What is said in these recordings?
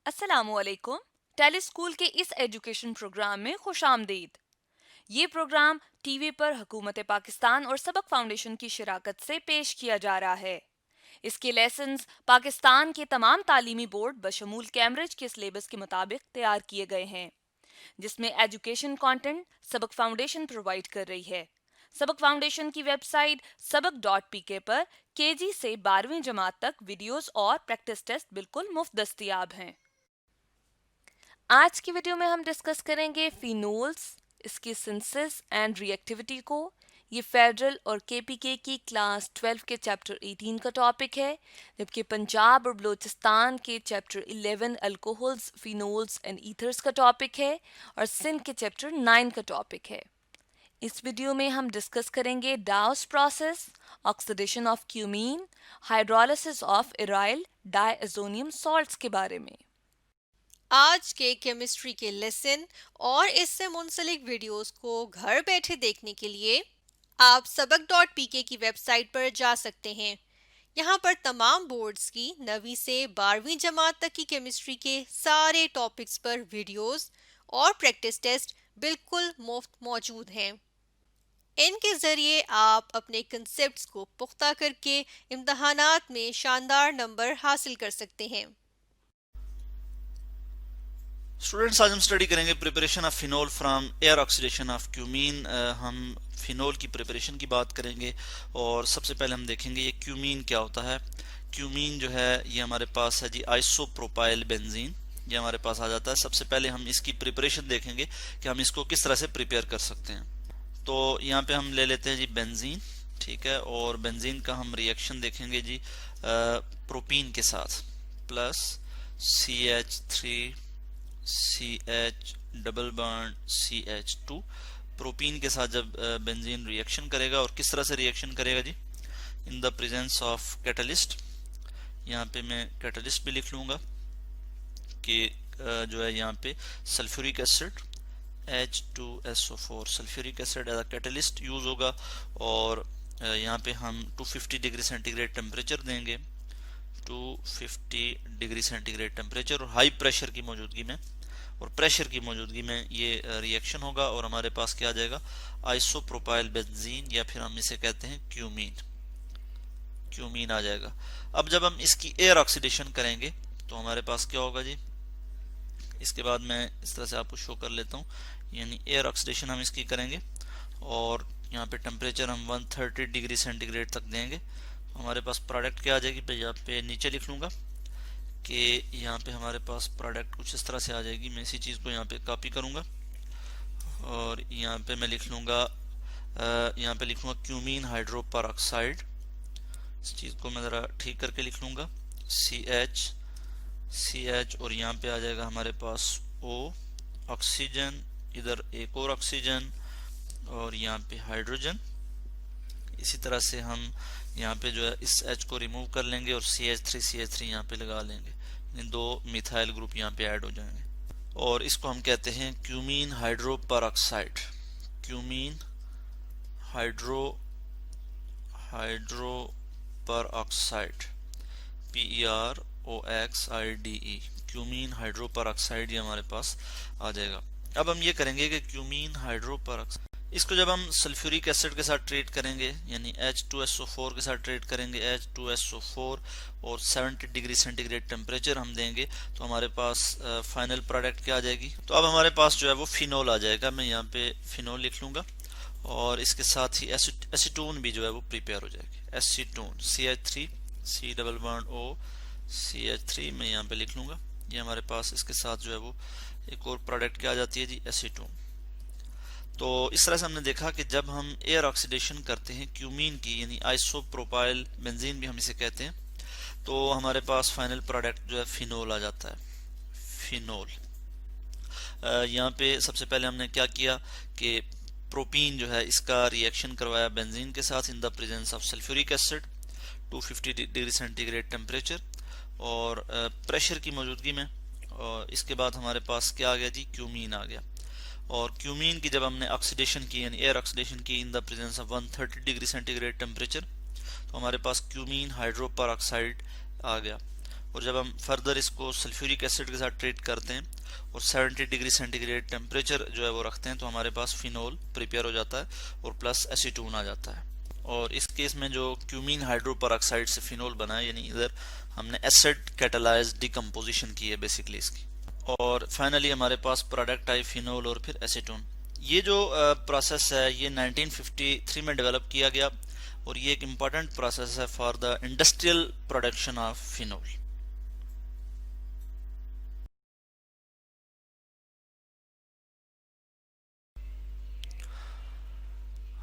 अस्सलामुअलैकुम। Tele school के इस एजुकेशन प्रोग्राम में खुशामदीद। ये प्रोग्राम टीवी पर हुकूमत पाकिस्तान और सबक फाउंडेशन की शराकत से पेश किया जा रहा है। इसके लेसन्स पाकिस्तान के तमाम तालीमी बोर्ड बशमूल कैम्ब्रिज के सिलेबस के मुताबिक तैयार किए गए हैं, जिसमें एजुकेशन कंटेंट सबक फाउंडेशन प्रोवाइड कर रही है। सबक फाउंडेशन की वेबसाइट सबक.pk पर केजी से 12वीं जमात तक वीडियोस और प्रैक्टिस टेस्ट बिल्कुल मुफ्त दस्तयाब हैं। आज की वीडियो में हम डिस्कस करेंगे फिनोल्स, इसकी सिंथेसिस एंड रिएक्टिविटी को। ये फेडरल और केपीके की क्लास 12 के चैप्टर 18 का टॉपिक है, जबकि पंजाब और बलूचिस्तान के chapter 11 alcohols, phenols and ethers का टॉपिक है, और सिंध के चैप्टर 9 का टॉपिक है। इस वीडियो में हम डिस्कस करेंगे Dow's process, oxidation of cumene, hydrolysis of aryl diazonium salts के बारे में। आज के केमिस्ट्री के लेसन और इससे मुंसलिक वीडियोस को घर बैठे देखने के लिए आप सबक.pk की वेबसाइट पर जा सकते हैं। यहाँ पर तमाम बोर्ड्स की 9वीं से 12वीं जमात तक की केमिस्ट्री के सारे टॉपिक्स पर वीडियोस और प्रैक्टिस टेस्ट बिल्कुल मुफ्त मौजूद हैं। इनके ज़रिए आप अपने कंसेप्ट्स को पुख्ता करके इम्तहानात में शानदार नंबर हासिल कर सकते हैं। स्टूडेंट्स, आज हम स्टडी करेंगे preparation of phenol from air oxidation of cumene. हम फिनोल की प्रिपरेशन की बात करेंगे और सबसे पहले हम देखेंगे ये क्यूमीन क्या होता है। क्यूमीन जो है ये हमारे पास है जी आइसोप्रोपाइल बेंजीन, ये हमारे पास आ जाता है। सबसे पहले हम इसकी प्रिपरेशन देखेंगे कि हम इसको किस तरह से प्रिपेयर कर सकते हैं। तो यहाँ पे हम ले लेते हैं जी बेंजीन, ठीक है, और बेंजीन का हम रिएक्शन देखेंगे जी प्रोपीन के साथ, plus CH3 CH double bond CH2। Propene के साथ जब बेंजीन रिएक्शन करेगा, और किस तरह से रिएक्शन करेगा जी, in the presence of catalyst. यहाँ पे मैं कैटलिस्ट भी लिख लूंगा कि जो है यहाँ पे sulphuric acid H2SO4 sulphuric acid as a catalyst use होगा, और यहाँ पे हम 250 डिग्री सेंटीग्रेड टेम्परेचर देंगे, 250 डिग्री सेंटीग्रेड टेम्परेचर और हाई प्रेशर की मौजूदगी में, और प्रेशर की मौजूदगी में ये रिएक्शन होगा, और हमारे पास क्या आ जाएगा, आइसोप्रोपाइल बेंजीन, या फिर हम इसे कहते हैं क्यूमीन। क्यूमीन आ जाएगा। अब जब हम इसकी एयर ऑक्सीडेशन करेंगे तो हमारे पास क्या होगा जी, इसके बाद मैं इस तरह से आपको शो कर लेता हूँ। यानी एयर ऑक्सीडेशन हम इसकी करेंगे और यहाँ पे टेम्परेचर हम 130 डिग्री सेंटीग्रेड तक देंगे। हमारे पास प्रोडक्ट क्या आ जाएगी, पे यहाँ पे नीचे लिख लूंगा कि यहाँ पे हमारे पास प्रोडक्ट कुछ इस तरह से आ जाएगी। मैं इसी चीज़ को यहाँ पे कॉपी करूँगा और यहाँ पे मैं लिख लूँगा, यहाँ पे लिखूँगा क्यूमीन हाइड्रो परऑक्साइड। इस चीज़ को मैं ज़रा ठीक करके लिख लूँगा, CH और यहाँ पे आ जाएगा हमारे पास O, ऑक्सीजन, इधर एक और ऑक्सीजन और यहाँ पे हाइड्रोजन। इसी तरह से हम यहाँ पे जो है इस H को रिमूव कर लेंगे और CH3 यहाँ पे लगा लेंगे, दो मिथाइल ग्रुप यहाँ पे ऐड हो जाएंगे, और इसको हम कहते हैं cumene hydro peroxide. Cumene hydro peroxide, PEROXIDE, cumene hydro peroxide, ये हमारे पास आ जाएगा। अब हम ये करेंगे कि क्यूमीन हाइड्रो परऑक्साइड, इसको जब हम सल्फ्यूरिक एसिड के साथ ट्रीट करेंगे, यानी H2SO4 के साथ ट्रीट करेंगे, H2SO4 और 70 डिग्री सेंटीग्रेड टेम्परेचर हम देंगे, तो हमारे पास फाइनल प्रोडक्ट क्या आ जाएगी। तो अब हमारे पास जो है वो फिनोल आ जाएगा। मैं यहाँ पे फिनोल लिख लूंगा और इसके साथ ही एसीटोन भी जो है वो प्रिपेयर हो जाएगी। Acetone CH3 C double bond O CH3 मैं यहाँ पे लिख लूंगा। ये हमारे पास इसके साथ जो है वो एक और प्रोडक्ट क्या आ जाती है जी, एसीटोन। तो इस तरह से हमने देखा कि जब हम एयर ऑक्सीडेशन करते हैं क्यूमीन की, यानी आइसोप्रोपाइल बेंजीन भी हम इसे कहते हैं, तो हमारे पास फाइनल प्रोडक्ट जो है फिनोल आ जाता है। फिनोल यहाँ पे सबसे पहले हमने क्या किया कि प्रोपीन जो है इसका रिएक्शन करवाया बेंजीन के साथ इन the presence of sulphuric acid, 250 degree centigrade temperature और प्रेशर की मौजूदगी में, और इसके बाद हमारे पास क्या आ गया जी, क्यूमीन आ गया। और क्यूमीन की जब हमने ऑक्सीडेशन की, यानी एयर ऑक्सीडेशन की इन the presence of 130 degree centigrade temperature, तो हमारे पास क्यूमीन हाइड्रो परऑक्साइड आ गया। और जब हम फर्दर इसको सल्फ्यूरिक एसिड के साथ ट्रीट करते हैं और 70 डिग्री सेंटीग्रेड टेम्परेचर जो है वो रखते हैं, तो हमारे पास फिनोल प्रिपेयर हो जाता है और प्लस एसीटोन आ जाता है। और इस केस में जो क्यूमीन हाइड्रोपरऑक्साइड से फिनोल बना है, यानी इधर हमने एसिड कैटालाइज्ड डिकम्पोजिशन की है बेसिकली इसकी, और फाइनली हमारे पास प्रोडक्ट आई फिनोल और फिर एसीटोन। ये जो प्रोसेस है ये 1953 में डेवलप किया गया और ये एक इम्पॉर्टेंट प्रोसेस है for the industrial production of phenol.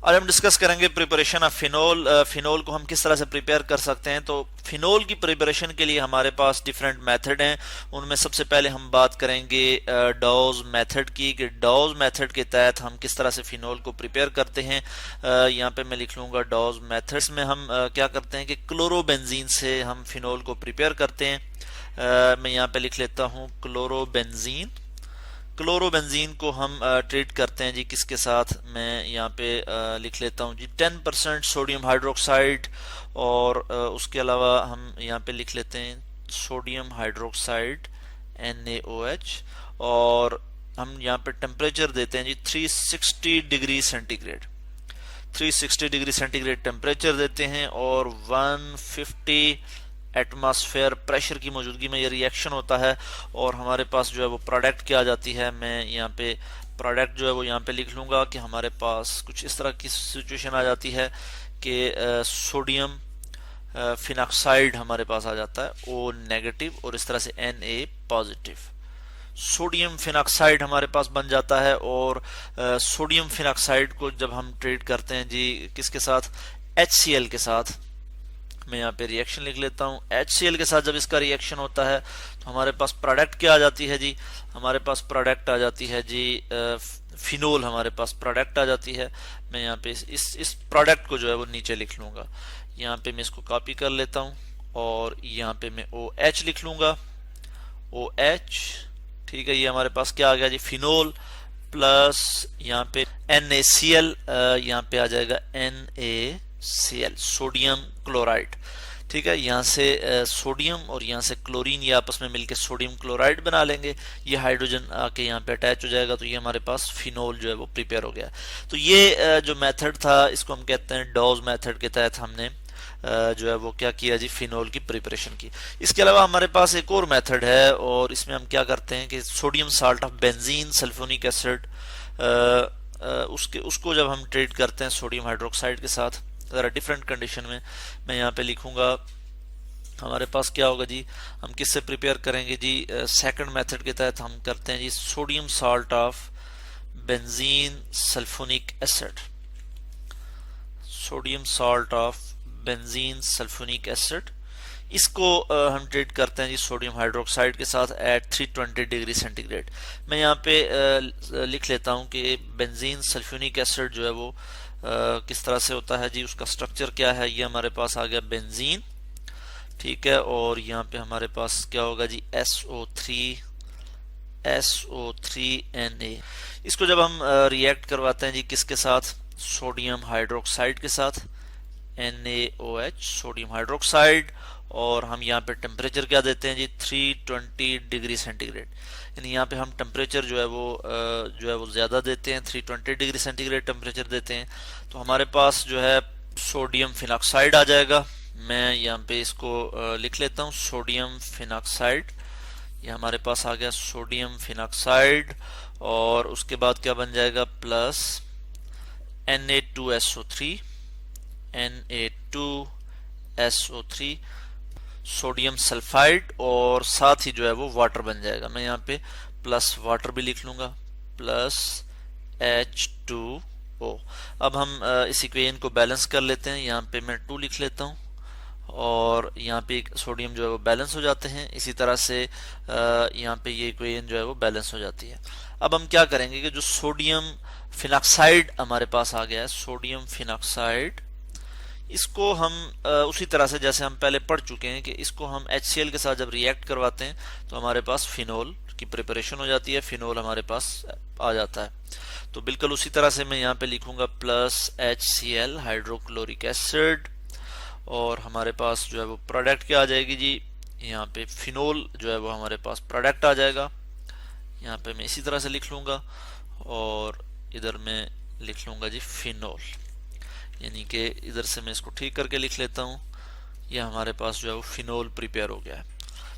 आज हम डिस्कस करेंगे प्रिपरेशन ऑफ फिनोल। फिनोल को हम किस तरह से प्रिपेयर कर सकते हैं। तो फिनोल की प्रिपरेशन के लिए हमारे पास डिफरेंट मेथड हैं। उनमें सबसे पहले हम बात करेंगे डॉज मेथड की, कि डॉज मेथड के तहत हम किस तरह से फिनोल को प्रिपेयर करते हैं। यहाँ पे मैं लिख लूँगा डॉज मेथड्स में हम क्या करते हैं कि क्लोरोबेंजीन से हम फिनोल को प्रिपेयर करते हैं। मैं यहाँ पे लिख लेता हूँ क्लोरोबेंजीन। क्लोरोबेंजीन को हम ट्रीट करते हैं जी किसके साथ, मैं यहाँ पे लिख लेता हूँ जी 10% सोडियम हाइड्रोक्साइड, और उसके अलावा हम यहाँ पे लिख लेते हैं सोडियम हाइड्रोक्साइड NaOH, और हम यहाँ पे टेम्परेचर देते हैं जी 360 degree centigrade. 360 degree centigrade temperature देते हैं और 150 एटमॉस्फेयर प्रेशर की मौजूदगी में ये रिएक्शन होता है और हमारे पास जो है वो प्रोडक्ट क्या आ जाती है। मैं यहाँ पे प्रोडक्ट जो है वो यहाँ पे लिख लूँगा कि हमारे पास कुछ इस तरह की सिचुएशन आ जाती है कि सोडियम फिनॉक्साइड हमारे पास आ जाता है O नेगेटिव और इस तरह से Na पॉजिटिव। सोडियम फिनॉक्साइड हमारे पास बन जाता है और सोडियम फिनॉक्साइड को जब हम ट्रीट करते हैं जी किसके साथ, HCl के साथ। मैं यहाँ पे रिएक्शन लिख लेता हूँ। HCl के साथ जब इसका रिएक्शन होता है तो हमारे पास प्रोडक्ट क्या आ जाती है जी, हमारे पास प्रोडक्ट आ जाती है जी फिनोल, हमारे पास प्रोडक्ट आ जाती है। मैं यहाँ पे इस प्रोडक्ट को जो है वो नीचे लिख लूँगा। यहाँ पे मैं इसको कॉपी कर लेता हूँ और यहाँ पे मैं OH लिख लूँगा, OH। ठीक है, ये हमारे पास क्या आ गया जी, फिनोल प्लस यहाँ पे NaCl, यहाँ पे आ जाएगा NaCl, सोडियम क्लोराइड। ठीक है, यहाँ से सोडियम और यहाँ से क्लोरीन ये आपस में मिलकर सोडियम क्लोराइड बना लेंगे। ये हाइड्रोजन आके यहाँ पे अटैच हो जाएगा, तो ये हमारे पास फिनोल जो है वो प्रिपेयर हो गया। तो ये जो मेथड था इसको हम कहते हैं डॉज मेथड के तहत हमने जो है वो क्या किया जी, फिनोल की प्रिपरेशन की। इसके अलावा हमारे पास एक और मेथड है और इसमें हम क्या करते हैं कि sodium salt of benzene sulphuric acid उसको जब हम ट्रीट करते हैं सोडियम हाइड्रोक्साइड के साथ ज़रा डिफरेंट कंडीशन में, मैं यहाँ पे लिखूंगा हमारे पास क्या होगा जी, हम किससे प्रिपेयर करेंगे जी, सेकंड मेथड के तहत हम करते हैं जी sodium salt of benzene sulphuric acid. Sodium salt of benzene sulphuric acid, इसको हम ट्रीट करते हैं जी सोडियम हाइड्रोक्साइड के साथ एट 320 डिग्री सेंटीग्रेड। मैं यहाँ पे लिख लेता हूँ कि बेंजीन सल्फ्यूरिक एसिड जो है वो किस तरह से होता है जी, उसका स्ट्रक्चर क्या है। ये हमारे पास आ गया बेंजीन, ठीक है, और यहाँ पे हमारे पास क्या होगा जी SO3Na। इसको जब हम रिएक्ट करवाते हैं जी किसके साथ, सोडियम हाइड्रोक्साइड के साथ NaOH, सोडियम हाइड्रोक्साइड, और हम यहाँ पे टेम्परेचर क्या देते हैं जी 320 डिग्री सेंटीग्रेड। यानी यहाँ पे हम टेम्परेचर जो है वो ज़्यादा देते हैं, 320 डिग्री सेंटीग्रेड टेम्परेचर देते हैं। तो हमारे पास जो है सोडियम फिनॉक्साइड आ जाएगा। मैं यहाँ पे इसको लिख लेता हूँ सोडियम फिनॉक्साइड। ये हमारे पास आ गया सोडियम फिनॉक्साइड, और उसके बाद क्या बन जाएगा plus Na2SO3, Na2SO3 sodium sulphide, और साथ ही जो है वो वाटर बन जाएगा। मैं यहाँ पे प्लस वाटर भी लिख लूँगा, प्लस H2O। अब हम इस इक्वेशन को बैलेंस कर लेते हैं। यहाँ पे मैं 2 लिख लेता हूँ और यहाँ पे सोडियम जो है वो बैलेंस हो जाते हैं। इसी तरह से यहाँ पे ये इक्वेशन जो है वो बैलेंस हो जाती है। अब हम क्या करेंगे कि जो सोडियम फिनॉक्साइड हमारे पास आ गया है, सोडियम फिनॉक्साइड, इसको हम उसी तरह से जैसे हम पहले पढ़ चुके हैं कि इसको हम HCl के साथ जब रिएक्ट करवाते हैं तो हमारे पास फिनोल की प्रिपरेशन हो जाती है, फिनोल हमारे पास आ जाता है। तो बिल्कुल उसी तरह से मैं यहाँ पे लिखूंगा प्लस HCl हाइड्रोक्लोरिक एसिड, और हमारे पास जो है वो प्रोडक्ट क्या आ जाएगी जी, यहाँ पे फिनोल जो है वो हमारे पास प्रोडक्ट आ जाएगा। यहाँ पे मैं इसी तरह से लिख लूँगा और इधर मैं लिख लूँगा जी फिनोल, यानी कि इधर से मैं इसको ठीक करके लिख लेता हूँ। यह हमारे पास जो है वो फिनोल प्रिपेयर हो गया है।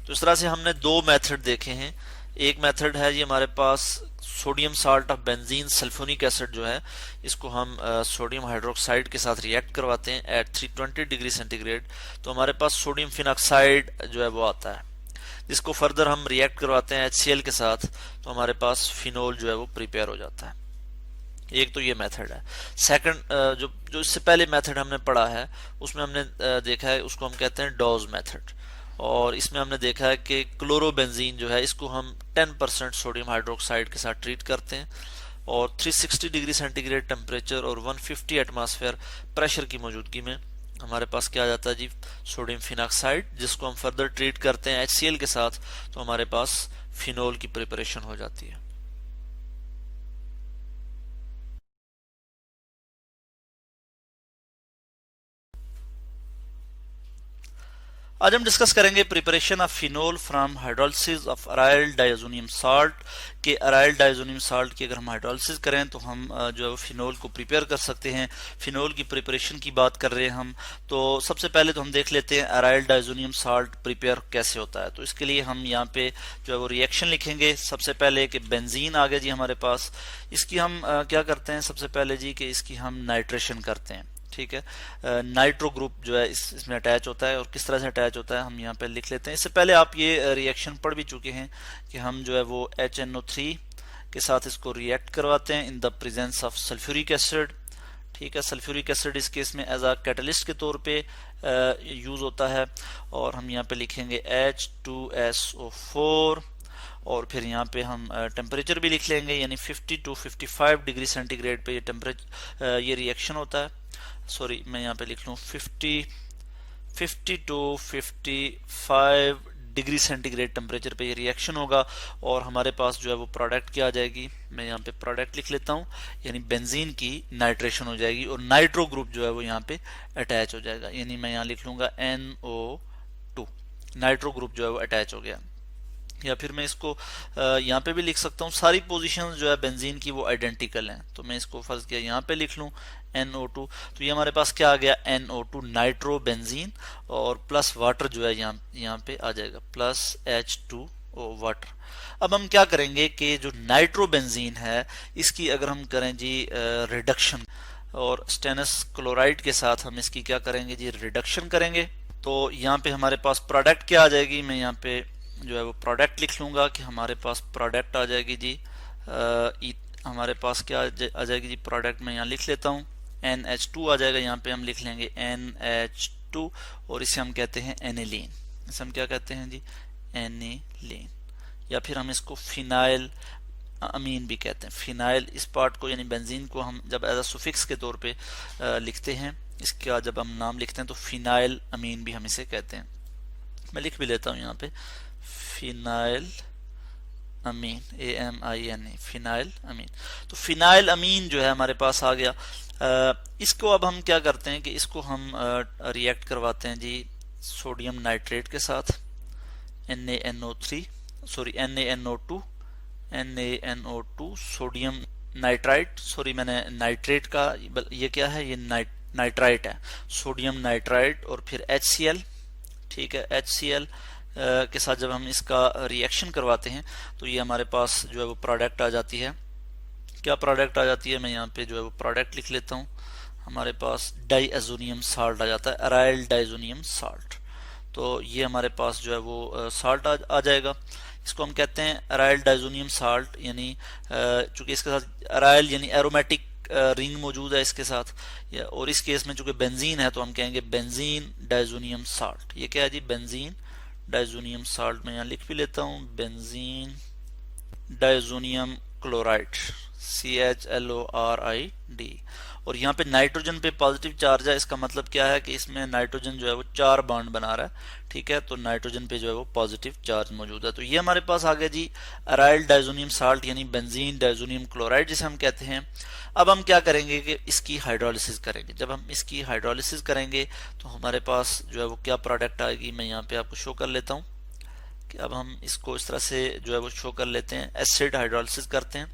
तो इस तरह से हमने दो मेथड देखे हैं। एक मेथड है ये हमारे पास sodium salt of benzene sulphonic acid जो है, इसको हम सोडियम हाइड्रोक्साइड के साथ रिएक्ट करवाते हैं एट 320 डिग्री सेंटीग्रेड, तो हमारे पास सोडियम फिनॉक्साइड जो है वो आता है, जिसको फर्दर हम रिएक्ट करवाते हैं HCl के साथ, तो हमारे पास फिनोल जो है वो प्रिपेयर हो जाता है। एक तो ये मेथड है। सेकंड जो जो इससे पहले मेथड हमने पढ़ा है उसमें हमने देखा है, उसको हम कहते हैं डॉज मेथड, और इसमें हमने देखा है कि क्लोरोबेंजीन जो है इसको हम 10% सोडियम हाइड्रोक्साइड के साथ ट्रीट करते हैं और 360 डिग्री सेंटीग्रेड टेम्परेचर और 150 एटमॉस्फेयर प्रेशर की मौजूदगी में हमारे पास क्या आ जाता है जी, सोडियम फिनॉक्साइड, जिसको हम फर्दर ट्रीट करते हैं HCl के साथ, तो हमारे पास फिनोल की प्रिपरेशन हो जाती है। आज हम डिस्कस करेंगे preparation of phenol from hydrolysis of aryl diazonium salt, के अराइल डाइजोनियम साल्ट की अगर हम हाइड्रोलिसिस करें तो हम जो है फिनोल को प्रिपेयर कर सकते हैं। फिनोल की प्रिपरेशन की बात कर रहे हैं हम, तो सबसे पहले तो हम देख लेते हैं अराइल डाइजोनियम साल्ट प्रिपेयर कैसे होता है। तो इसके लिए हम यहाँ पे जो है वो रिएक्शन लिखेंगे। सबसे पहले कि बेंजीन आ गया जी हमारे पास, इसकी हम क्या करते हैं सबसे पहले जी कि इसकी हम नाइट्रेशन करते हैं, ठीक है। नाइट्रो ग्रुप जो है इसमें अटैच होता है, और किस तरह से अटैच होता है हम यहाँ पे लिख लेते हैं। इससे पहले आप ये रिएक्शन पढ़ भी चुके हैं कि हम जो है वो HNO3 के साथ इसको रिएक्ट करवाते हैं इन the presence of sulphuric acid, ठीक है। सल्फ्यूरिक एसिड इस केस में एज अ कैटलिस्ट के तौर पे यूज होता है, और हम यहाँ पे लिखेंगे H2SO4, और फिर यहाँ पे हम टेम्परेचर भी लिख लेंगे, यानी 50 to 55 डिग्री सेंटीग्रेड पे ये टेम्परेचर ये रिएक्शन होता है। सॉरी, मैं यहाँ पे लिख लूँ 50 to 55 डिग्री सेंटीग्रेड टेम्परेचर पे ये रिएक्शन होगा, और हमारे पास जो है वो प्रोडक्ट क्या आ जाएगी, मैं यहाँ पे प्रोडक्ट लिख लेता हूँ, यानी बेंजीन की नाइट्रेशन हो जाएगी और नाइट्रो ग्रुप जो है वो यहाँ पे अटैच हो जाएगा, यानी मैं यहाँ लिख लूँगा NO2, नाइट्रो ग्रुप जो है वो अटैच हो गया। या फिर मैं इसको यहाँ पे भी लिख सकता हूँ, सारी पोजीशंस जो है बेंजीन की वो आइडेंटिकल हैं, तो मैं इसको फर्ज किया यहाँ पे लिख लूँ NO2, तो ये हमारे पास क्या आ गया NO2 नाइट्रो बेंजीन, और प्लस वाटर जो है यहाँ पे आ जाएगा प्लस H2O वाटर। अब हम क्या करेंगे कि जो नाइट्रो बेंजीन है इसकी अगर हम करें जी रिडक्शन, और स्टेनस क्लोराइड के साथ हम इसकी क्या करेंगे जी रिडक्शन करेंगे, तो यहाँ पे हमारे पास प्रोडक्ट क्या आ जाएगी, मैं यहाँ पे जो है वो प्रोडक्ट लिख लूँगा कि हमारे पास प्रोडक्ट आ जाएगी जी हमारे पास क्या आ जाएगी जी प्रोडक्ट, मैं यहाँ लिख लेता हूँ NH2 आ जाएगा, यहाँ पे हम लिख लेंगे NH2, और इसे हम कहते हैं एनिलीन, इसे हम क्या कहते हैं जी एनिलीन, या फिर हम इसको फिनाइल अमीन भी कहते हैं। फिनाइल इस पार्ट को यानी बेंजीन को हम जब एज अ सुफिक्स के तौर पे लिखते हैं, इसका जब हम नाम लिखते हैं तो फिनाइल अमीन भी हम इसे कहते हैं। मैं लिख भी लेता हूँ यहाँ पे फिनाइल अमीन, AMINE, फिनाइल अमीन। तो फिनाइल अमीन जो है हमारे पास आ गया। इसको अब हम क्या करते हैं कि इसको हम रिएक्ट करवाते हैं जी सोडियम नाइट्रेट के साथ, NaNO2 सोडियम नाइट्राइट, सॉरी मैंने नाइट्रेट का, ये क्या है, ये नाइट्राइट है, सोडियम नाइट्राइट, और फिर HCl, ठीक है। HCl के साथ जब हम इसका रिएक्शन करवाते हैं तो ये हमारे पास जो है वो प्रोडक्ट आ जाती है। क्या प्रोडक्ट आ जाती है, मैं यहाँ पे जो है वो प्रोडक्ट लिख लेता हूँ, हमारे पास डाइएजोनियम साल्ट आ जाता है, अराइल डाइजोनियम साल्ट। तो ये हमारे पास जो है वो साल्ट आ जाएगा, इसको हम कहते हैं अराइल डाइजोनियम साल्ट, यानी चूंकि इसके साथ अराइल यानी एरोमेटिक रिंग मौजूद है इसके साथ, और इस केस में चूंकि बेंजीन है तो हम कहेंगे बेंजीन डाइजोनियम साल्ट। ये क्या है जी बेंजीन डाइजोनियम साल्ट, मैं यहाँ लिख भी लेता हूँ बेंजीन डाइजोनियम क्लोराइड CHLORID, और यहाँ पे नाइट्रोजन पे पॉजिटिव चार्ज है, इसका मतलब क्या है कि इसमें नाइट्रोजन जो है वो 4 बॉन्ड बना रहा है, ठीक है। तो नाइट्रोजन पे जो है वो पॉजिटिव चार्ज मौजूद है। तो ये हमारे पास आ गया जी अराइल डाइजोनियम साल्ट यानी बेंजीन डाइजोनियम क्लोराइड जिसे हम कहते हैं। अब हम क्या करेंगे कि इसकी हाइड्रोलिसिस करेंगे। जब हम इसकी हाइड्रोलिसिस करेंगे तो हमारे पास जो है वो क्या प्रोडक्ट आएगी, मैं यहाँ पे आपको शो कर लेता हूँ। कि अब हम इसको इस तरह से जो है वो शो कर लेते हैं, एसिड हाइड्रोलिसिस करते हैं।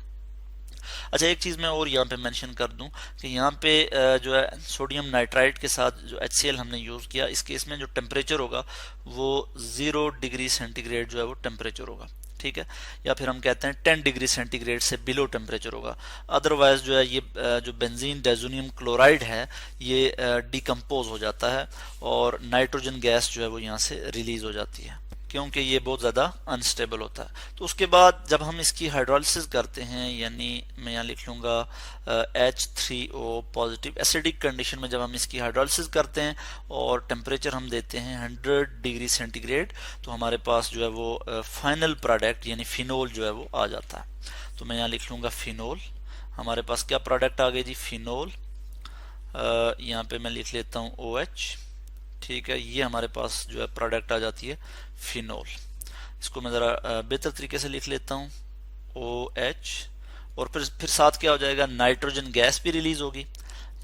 अच्छा, एक चीज़ मैं और यहाँ पे मेंशन कर दूं कि यहाँ पे जो है सोडियम नाइट्राइट के साथ जो HCl हमने यूज़ किया, इस केस में जो टेम्परेचर होगा वो 0 डिग्री सेंटीग्रेड जो है वो टेम्परेचर होगा, ठीक है, या फिर हम कहते हैं 10 डिग्री सेंटीग्रेड से बिलो टेम्परेचर होगा। अदरवाइज जो है ये जो बेंजीन डाइजोनियम क्लोराइड है ये डिकम्पोज हो जाता है और नाइट्रोजन गैस जो है वो यहाँ से रिलीज हो जाती है, क्योंकि ये बहुत ज़्यादा अनस्टेबल होता है। तो उसके बाद जब हम इसकी हाइड्रोलिसिस करते हैं, यानी मैं यहाँ लिख लूँगा H3O पॉजिटिव, एसिडिक कंडीशन में जब हम इसकी हाइड्रोलिसिस करते हैं और टेम्परेचर हम देते हैं 100 डिग्री सेंटीग्रेड, तो हमारे पास जो है वो फाइनल प्रोडक्ट यानी फिनोल जो है वो आ जाता है। तो मैं यहाँ लिख लूँगा फिनोल। हमारे पास क्या प्रोडक्ट आ गए जी? फिनोल। यहाँ पे मैं लिख लेता हूँ OH, ठीक है, ये हमारे पास जो है प्रोडक्ट आ जाती है फिनोल। इसको मैं ज़रा बेहतर तरीके से लिख लेता हूँ OH, और फिर साथ क्या हो जाएगा? नाइट्रोजन गैस भी रिलीज होगी।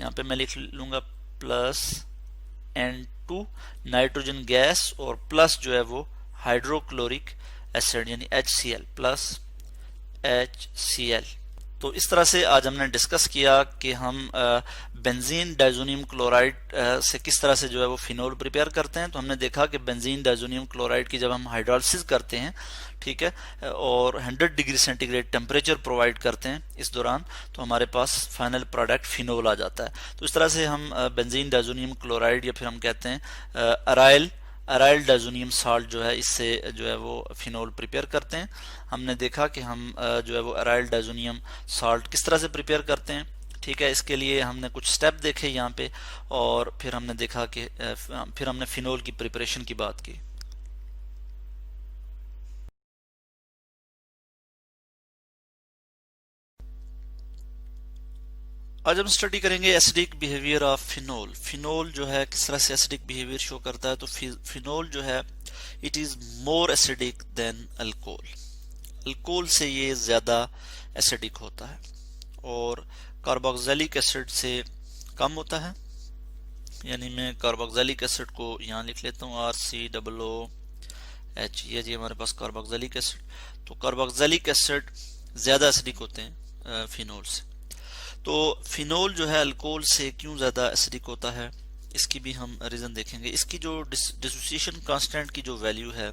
यहाँ पे मैं लिख लूँगा प्लस N2 नाइट्रोजन गैस और प्लस जो है वो हाइड्रोक्लोरिक एसिड यानी HCl प्लस HCl। तो इस तरह से आज हमने डिस्कस किया कि हम बेंजीन डाइजोनियम क्लोराइड से किस तरह से जो है वो फिनोल प्रिपेयर करते हैं। तो हमने देखा कि बेंजीन डाइजोनियम क्लोराइड की जब हम हाइड्रोलिसिस करते हैं, ठीक है, और 100 डिग्री सेंटीग्रेड टेम्परेचर प्रोवाइड करते हैं इस दौरान, तो हमारे पास फाइनल प्रोडक्ट फिनोल आ जाता है। तो इस तरह से हम बेंजीन डाइजोनियम क्लोराइड या फिर हम कहते हैं अराइल डाइजोनियम साल्ट जो है, इससे जो है वो फिनोल प्रिपेयर करते हैं। हमने देखा कि हम जो है वो अराइल डाइजोनियम साल्ट किस तरह से प्रिपेयर करते हैं, ठीक है। इसके लिए हमने कुछ स्टेप देखे यहाँ पे, और फिर हमने देखा कि फिर हमने फिनोल की प्रिपरेशन की बात की। आज हम स्टडी करेंगे acidic behaviour of phenol. Phenol जो है किस तरह से एसिडिक बिहेवियर शो करता है। तो फिनोल जो है it is more acidic then alcohol. Alcohol से ये ज्यादा एसिडिक होता है और कार्बोक्सिलिक एसिड से कम होता है। यानी मैं कार्बोक्सिलिक एसिड को यहाँ लिख लेता हूँ RCOOH, ये जी हमारे पास कार्बोक्सिलिक एसिड। तो कार्बोक्सिलिक एसिड ज्यादा एसिडिक होते हैं फिनोल से। तो फिनोल जो है अल्कोहल से क्यों ज्यादा एसिडिक होता है, इसकी भी हम रीजन देखेंगे। इसकी जो डिसोसिएशन कांस्टेंट की जो वैल्यू है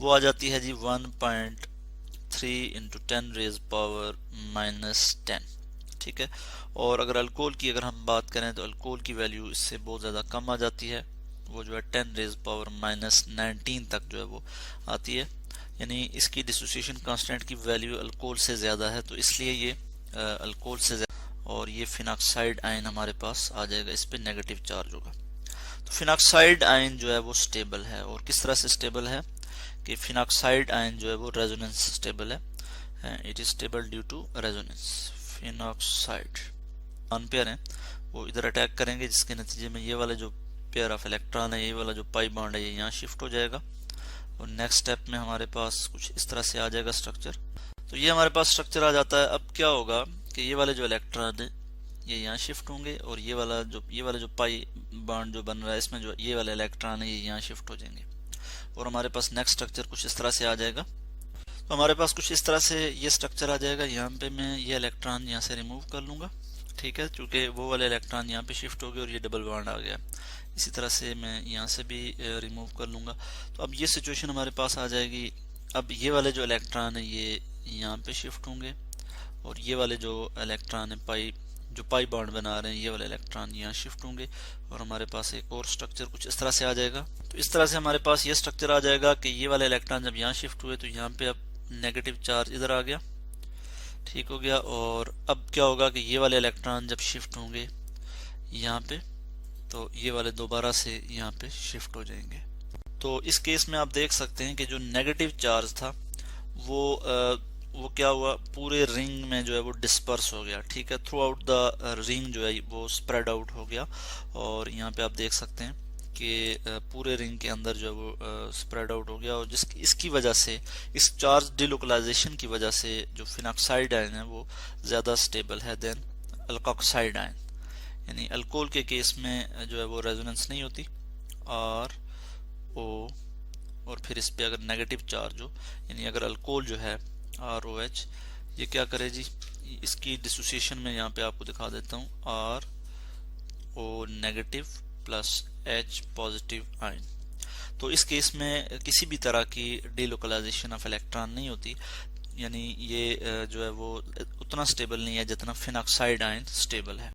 वो आ जाती है जी 1.3 × 10⁻⁻10, ठीक है। और अगर अल्कोहल की अगर हम बात करें तो अल्कोहल की वैल्यू इससे बहुत ज्यादा कम आ जाती है, वो जो है 10⁻⁻19 तक जो है वो आती है। यानी इसकी डिसोसिएशन कांस्टेंट की वैल्यू अल्कोहल से ज्यादा है, तो इसलिए ये अल्कोहल से ज्यादा। और ये फिनॉक्साइड आयन हमारे पास आ जाएगा, इस पे नेगेटिव चार्ज होगा। तो फिनॉक्साइड आयन जो है वो स्टेबल है, और किस तरह से स्टेबल है कि फिनॉक्साइड आयन जो है वो रेजोनेंस स्टेबल है। It is stable due to resonance. Phenoxide one pair है वो इधर अटैक करेंगे, जिसके नतीजे में ये वाला जो पेयर ऑफ इलेक्ट्रॉन है, ये वाला जो पाई बॉन्ड है, ये यहाँ शिफ्ट हो जाएगा। और नेक्स्ट स्टेप में हमारे पास कुछ इस तरह से आ जाएगा स्ट्रक्चर। तो ये हमारे पास स्ट्रक्चर आ जाता है। अब क्या होगा कि ये वाले जो इलेक्ट्रॉन है ये यहाँ शिफ्ट होंगे, और ये वाला जो पाई बॉन्ड जो बन रहा है इसमें जो ये वाले इलेक्ट्रॉन है ये यहाँ शिफ्ट हो जाएंगे, और हमारे पास नेक्स्ट स्ट्रक्चर कुछ इस तरह से आ जाएगा। तो हमारे पास कुछ इस तरह से ये स्ट्रक्चर आ जाएगा। यहाँ पे मैं ये इलेक्ट्रॉन यहाँ से रिमूव कर लूंगा, ठीक है, क्योंकि वो वाले इलेक्ट्रॉन यहाँ पे शिफ्ट हो गए और ये डबल बॉन्ड आ गया। इसी तरह से मैं यहाँ से भी रिमूव कर लूंगा। तो अब ये सिचुएशन हमारे पास आ जाएगी। अब ये वाले जो इलेक्ट्रॉन है ये यहाँ पे शिफ्ट होंगे, और ये वाले जो इलेक्ट्रॉन है पाई बॉन्ड बना रहे हैं, ये वाले इलेक्ट्रॉन यहाँ शिफ्ट होंगे, और हमारे पास एक और स्ट्रक्चर कुछ इस तरह से आ जाएगा। तो इस तरह से हमारे पास ये स्ट्रक्चर आ जाएगा कि ये वाले इलेक्ट्रॉन जब यहाँ शिफ्ट हुए तो यहाँ पे अब नेगेटिव चार्ज इधर आ गया, ठीक हो गया। और अब क्या होगा कि ये वाले इलेक्ट्रॉन जब शिफ्ट होंगे यहाँ पे, तो ये वाले दोबारा से यहाँ पे शिफ्ट हो जाएंगे। तो इस केस में आप देख सकते हैं कि जो नेगेटिव चार्ज था वो क्या हुआ, पूरे रिंग में जो है वो डिस्पर्स हो गया, ठीक है। थ्रू आउट द रिंग जो है वो स्प्रेड आउट हो गया, और यहाँ पे आप देख सकते हैं कि पूरे रिंग के अंदर जो है वो स्प्रेड आउट हो गया। और इसकी वजह से, इस चार्ज डिलोकलाइजेशन की वजह से जो फिनॉक्साइड आयन है वो ज़्यादा स्टेबल है देन अल्कोक्साइड आयन। यानी अल्कोहल के केस में जो है वो रेजोनेंस नहीं होती, ROH और फिर इस पे अगर नेगेटिव चार्ज हो, यानी अगर अल्कोहल जो है ROH, ये क्या करे जी, इसकी डिसोसिएशन में यहाँ पे आपको दिखा देता हूँ, RO negative plus H positive ion. तो इस केस में किसी भी तरह की डिलोकलाइजेशन ऑफ इलेक्ट्रॉन नहीं होती, यानी ये जो है वो उतना स्टेबल नहीं है जितना फिनॉक्साइड आयन स्टेबल है।